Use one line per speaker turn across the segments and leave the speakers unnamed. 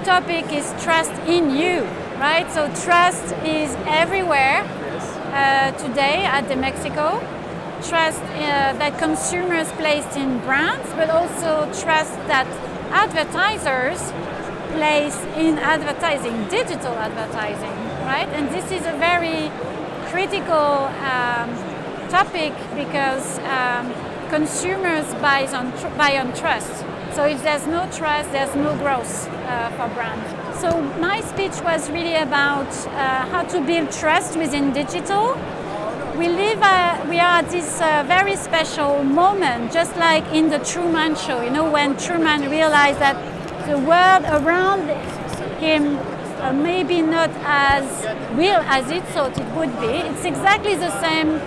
topic is trust in you, right? So trust is everywhere today at the Mexico. Trust that consumers place in brands, but also trust that advertisers place in advertising, digital advertising, right? And this is a very critical topic because consumers buy on trust. So if there's no trust, there's no growth for brands. So my speech was really about how to build trust within digital. We are at this very special moment, just like in the Truman Show, when Truman realized that the world around him maybe not as real as he thought it would be. It's exactly the same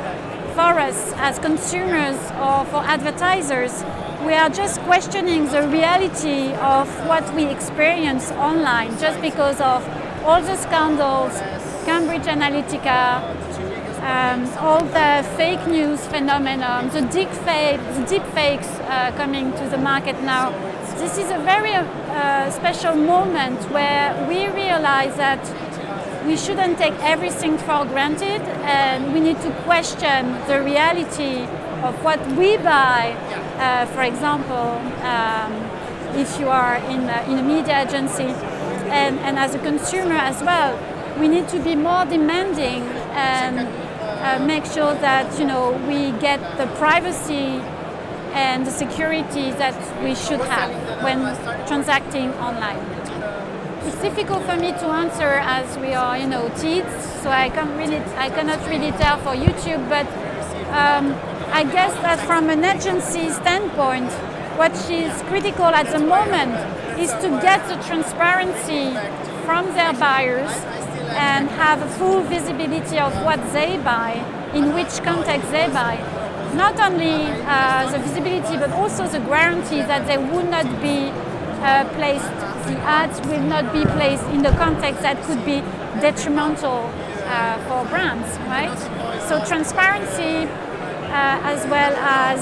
for us as consumers or for advertisers. We are just questioning the reality of what we experience online just because of all the scandals, Cambridge Analytica, all the fake news phenomenon, the deep fakes coming to the market now. This is a very special moment where we realize that we shouldn't take everything for granted and we need to question the reality of what we buy. For example, if you are in a media agency and as a consumer as well, we need to be more demanding and make sure that we get the privacy and the security that we should have when transacting online. It's difficult for me to answer as we are, Teads, so I cannot really tell for YouTube, but I guess that from an agency standpoint, what is critical at the moment is to get the transparency from their buyers and have a full visibility of what they buy, in which context they buy. Not only the visibility, but also the guarantee that they would not be placed, the ads will not be placed in the context that could be detrimental for brands, right? So transparency as well as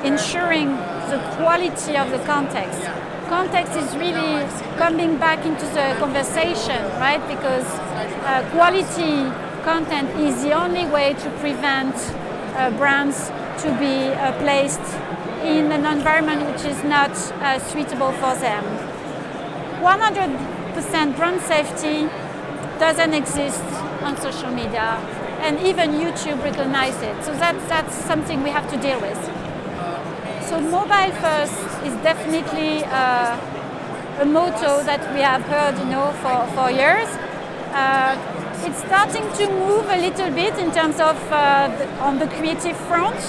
ensuring the quality of the context. Context is really coming back into the conversation, right? Because quality content is the only way to prevent brands to be placed in an environment which is not suitable for them. 100% brand safety doesn't exist on social media, and even YouTube recognizes it. So that's something we have to deal with. So mobile first is definitely a motto that we have heard, for years. It's starting to move a little bit in terms of on the creative front.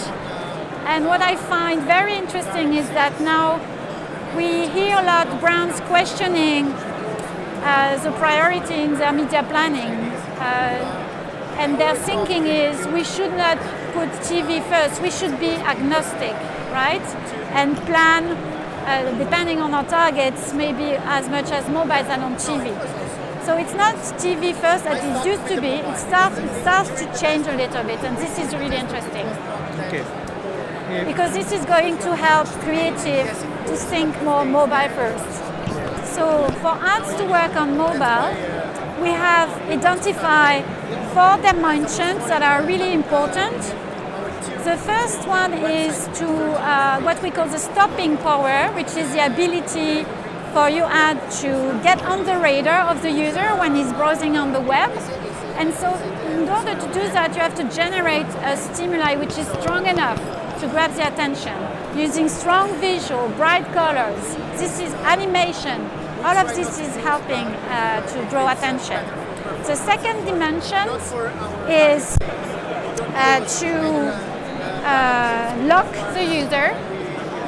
And what I find very interesting is that now we hear a lot of brands questioning the priority in their media planning. And their thinking is we should not put TV first, we should be agnostic, right? And plan, depending on our targets, maybe as much as mobile than on TV. So it's not TV first as it used to be, it starts to change a little bit, and this is really interesting.
Okay.
Because this is going to help creatives to think more mobile first. So for ads to work on mobile, we have identified 4 dimensions that are really important. The first one is to what we call the stopping power, which is the ability for your ad to get on the radar of the user when he's browsing on the web. And so in order to do that, you have to generate a stimuli which is strong enough to grab the attention, using strong visual, bright colors. This is animation. All of this is helping to draw attention. The second dimension is to lock the user,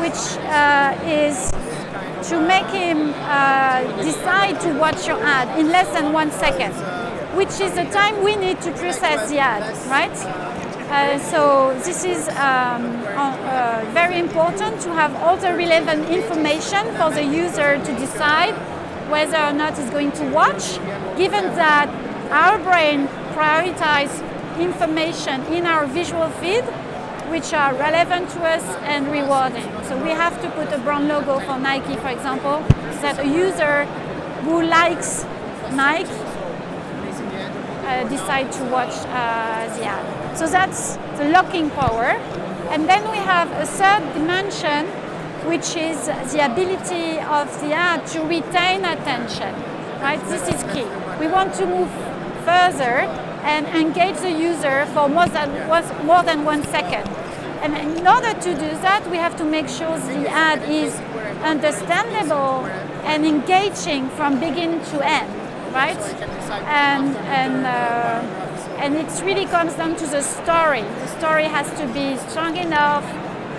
which is to make him decide to watch your ad in less than 1 second, which is the time we need to process the ad, right? So this is very important to have all the relevant information for the user to decide whether or not he's going to watch, given that our brain prioritizes information in our visual feed which are relevant to us and rewarding. So we have to put a brand logo for Nike, for example, so that a user who likes Nike decide to watch the ad. So that's the locking power. And then we have a third dimension, which is the ability of the ad to retain attention. Right? This is key. We want to move further and engage the user for more than 1 second. And in order to do that, we have to make sure the ad is understandable and engaging from beginning to end, right? And it really comes down to the story. The story has to be strong enough.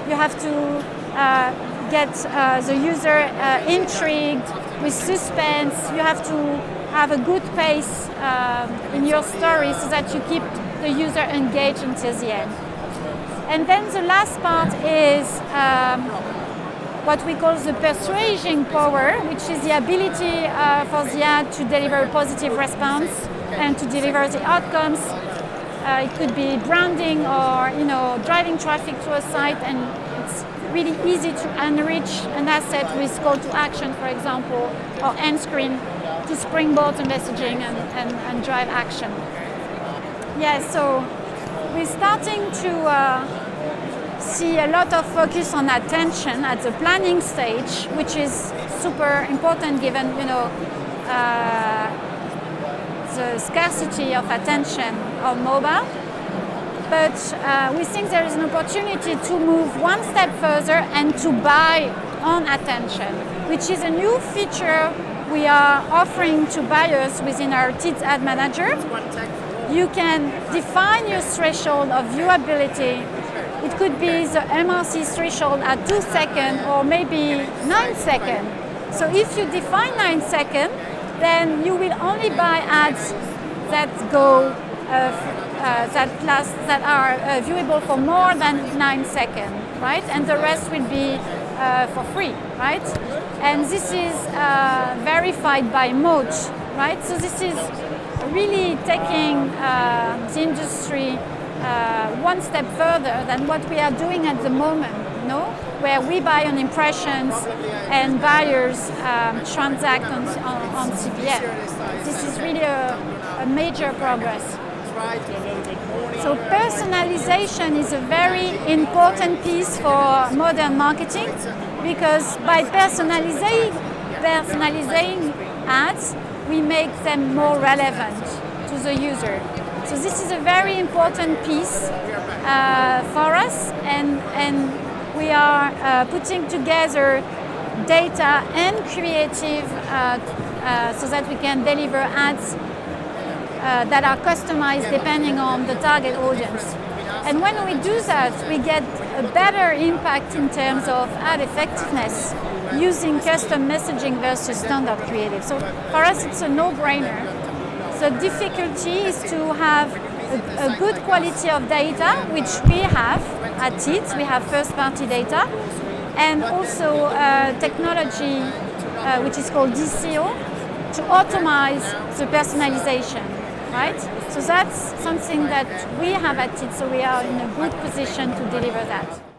You have to get the user intrigued with suspense. You have to have a good pace in your story so that you keep the user engaged until the end. And then the last part is what we call the persuasion power, which is the ability for the ad to deliver a positive response and to deliver the outcomes. It could be branding or driving traffic to a site, and it's really easy to enrich an asset with call to action, for example, or end screen to springboard the messaging and drive action. Yeah, so we're starting to see a lot of focus on attention at the planning stage, which is super important given the scarcity of attention on mobile. But we think there is an opportunity to move one step further and to buy on attention, which is a new feature we are offering to buyers within our Teads Ad Manager. You can define your threshold of viewability. It could be the MRC threshold at 2 seconds or maybe 9 seconds. So if you define 9 seconds, then you will only buy ads that go that are viewable for more than 9 seconds, right? And the rest will be for free, right? And this is verified by Moat, right? So this is really taking the industry one step further than what we are doing at the moment, where we buy on impressions and buyers transact on CPM. This is really a major progress. So personalization is a very important piece for modern marketing, because by personalizing ads, we make them more relevant to the user. So this is a very important piece for us, and we are putting together data and creative so that we can deliver ads that are customized depending on the target audience. And when we do that, we get a better impact in terms of ad effectiveness using custom messaging versus standard creative. So for us, it's a no-brainer. The difficulty is to have a good quality of data, which we have at Teads. We have first-party data, and also technology, which is called DCO, to automate the personalization. Right? So that's something that we have at Teads, so we are in a good position to deliver that.